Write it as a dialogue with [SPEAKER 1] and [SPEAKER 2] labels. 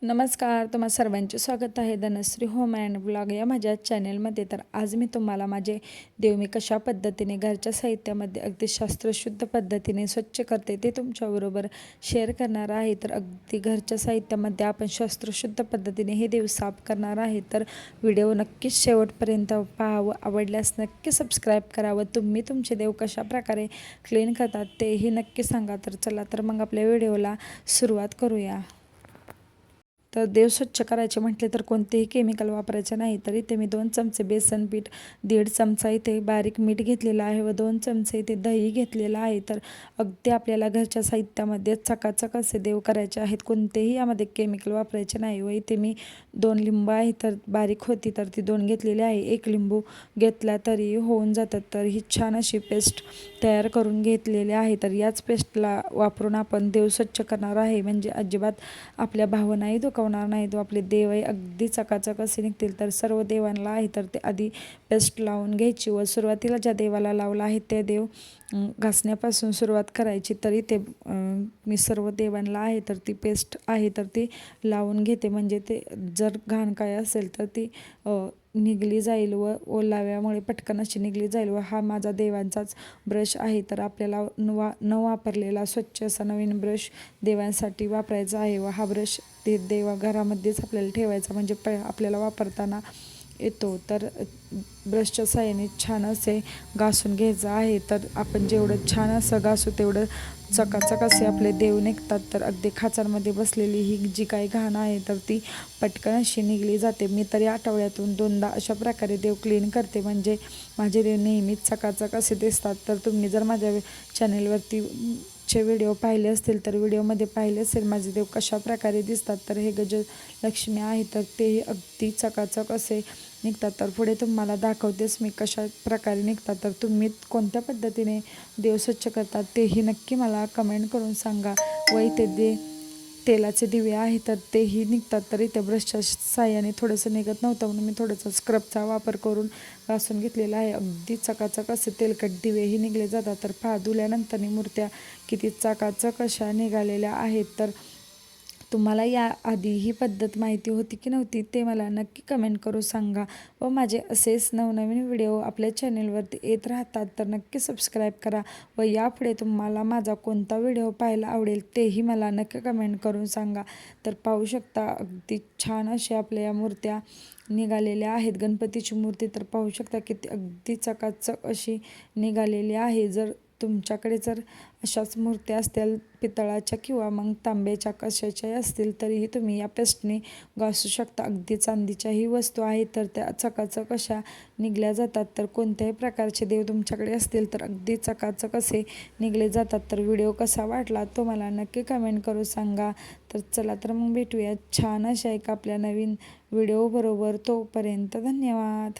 [SPEAKER 1] नमस्कार, तुम्हा सर्वांचे स्वागत आहे धनश्री होम अँड ब्लॉग या माझ्या चॅनलमध्ये। तर आज मी तुम्हाला माझे देव मी कशा पद्धतीने घरच्या साहित्यामध्ये अगदी शास्त्रशुद्ध पद्धतीने स्वच्छ करते ते तुमच्याबरोबर शेअर करणार आहे। तर अगदी घरच्या साहित्यामध्ये आपण शास्त्रशुद्ध पद्धतीने हे देव साफ करणार आहे। तर व्हिडिओ नक्कीच शेवटपर्यंत पाहावं, आवडल्यास नक्की सबस्क्राईब करावं। तुम्ही तुमचे देव कशा प्रकारे क्लीन करतात तेही नक्की सांगा। तर चला तर मग आपल्या व्हिडिओला सुरुवात करूया। तर देव स्वच्छ करायचे म्हटले तर कोणतेही केमिकल वापरायचे नाही। तर इथे मी 2 चमचे बेसन पीठ, 1.5 चमचा इथे बारीक मीठ घेतलेलं आहे व 2 चमचे इथे दही घेतलेलं आहे। तर अगदी आपल्याला घरच्या साहित्यामध्ये चकाचक असे देव करायचे आहेत, कोणतेही यामध्ये केमिकल वापरायचे नाही। व इथे मी 2 लिंबू आहे तर बारीक होती तर ती 2 घेतलेली आहे। 1 लिंबू घेतला तरी होऊन जातात। तर ही छान अशी पेस्ट तयार करून घेतलेली आहे। तर याच पेस्टला वापरून आपण देव स्वच्छ करणार आहे, म्हणजे अजिबात आपल्या भावनाही दुखवणार नाही। तो आपले देवही अगदी चकाचक असे निघतील। तर सर्व देवांना आहे तर ते आधी पेस्ट लावून घ्यायची व सुरुवातीला ज्या देवाला लावला आहे ते देव घासण्यापासून सुरुवात करायची। तरी ते मी सर्व देवांना आहे तर ती पेस्ट आहे तर ती लावून घेते, म्हणजे ते जर घाण काय असेल तर ती निघली जाईल व ओलाव्यामुळे पटकन अशी निघली जाईल। व हा माझा देवांचाच ब्रश आहे तर आपल्याला न वापरलेला स्वच्छ असा नवीन ब्रश देवांसाठी वापरायचा आहे। व हा ब्रश ते देवघरामध्येच आपल्याला ठेवायचा, म्हणजे आपल्याला वापरताना येतो। तर ब्रशच्या साहाय्याने छान असे घासून घ्यायचं आहे। तर आपण जेवढं छान असं घासू तेवढं चकाचक असे आपले देव निघतात। तर अगदी खाचांमध्ये बसलेली ही जी काही घाण आहे तर ती पटकन अशी निघली जाते। मी तरी आठवड्यातून 2दा अशा प्रकारे देव क्लीन करते, म्हणजे माझे देव नेहमीच चकाचक असे दिसतात। तर तुम्ही जर माझ्या चॅनेलवरती व्हिडिओ पाहिले असतील तर व्हिडिओमध्ये पाहिले असेल माझे देव कशा प्रकारे दिसतात। तर हे गजलक्ष्मी आहे तर तेही अगदी चकाचक असे निघतात। तर पुढे तुम्हाला दाखवतेच मी कशा प्रकारे निघतात। तर तुम्ही कोणत्या पद्धतीने देव स्वच्छ करतात तेही नक्की मला कमेंट करून सांगा। व इथे तेलाचे दिवे आहे तर तेही निघतात। तर इथे ब्रशच्या साहाय्याने थोडंसं निघत नव्हतं म्हणून मी थोडंसं स्क्रबचा वापर करून घासून घेतलेला आहे। अगदी चकाचक असे तेलकट दिवेही निघले जातात। तर पहा धुल्यानंतर मूर्त्या किती चकाचक अशा निघालेल्या आहेत। तर तुम्हाला या आधी ही पद्धत माहिती होती की नव्हती ते मला नक्की कमेंट करून सांगा। व माझे असेच नवनवीन व्हिडिओ आपल्या चॅनेलवरती येत राहतात तर नक्की सबस्क्राईब करा। व यापुढे तुम्हाला माझा कोणता व्हिडिओ पाहायला आवडेल तेही मला नक्की कमेंट करून सांगा। तर पाहू शकता अगदी छान अशा आपल्या या मूर्त्या निघालेल्या आहेत। गणपतीची मूर्ती तर पाहू शकता किती अगदी चकाचक अशी निघालेली आहे। जर तुमच्याकडे जर अशाच मूर्त्या असतील पितळाच्या किंवा मग तांब्याच्या कशाच्याही असतील तरीही तुम्ही या पेस्टने घासू शकता। अगदी चांदीच्याही वस्तू आहेत तर त्या चकाचक अशा निघल्या जातात। तर कोणत्याही प्रकारचे देव तुमच्याकडे असतील तर अगदी चकाचक असे निघले जातात। तर व्हिडिओ कसा वाटला तो मला नक्की कमेंट करून सांगा। तर चला तर मग भेटूया छान अशा एक आपल्या नवीन व्हिडिओ बरोबर। तोपर्यंत धन्यवाद।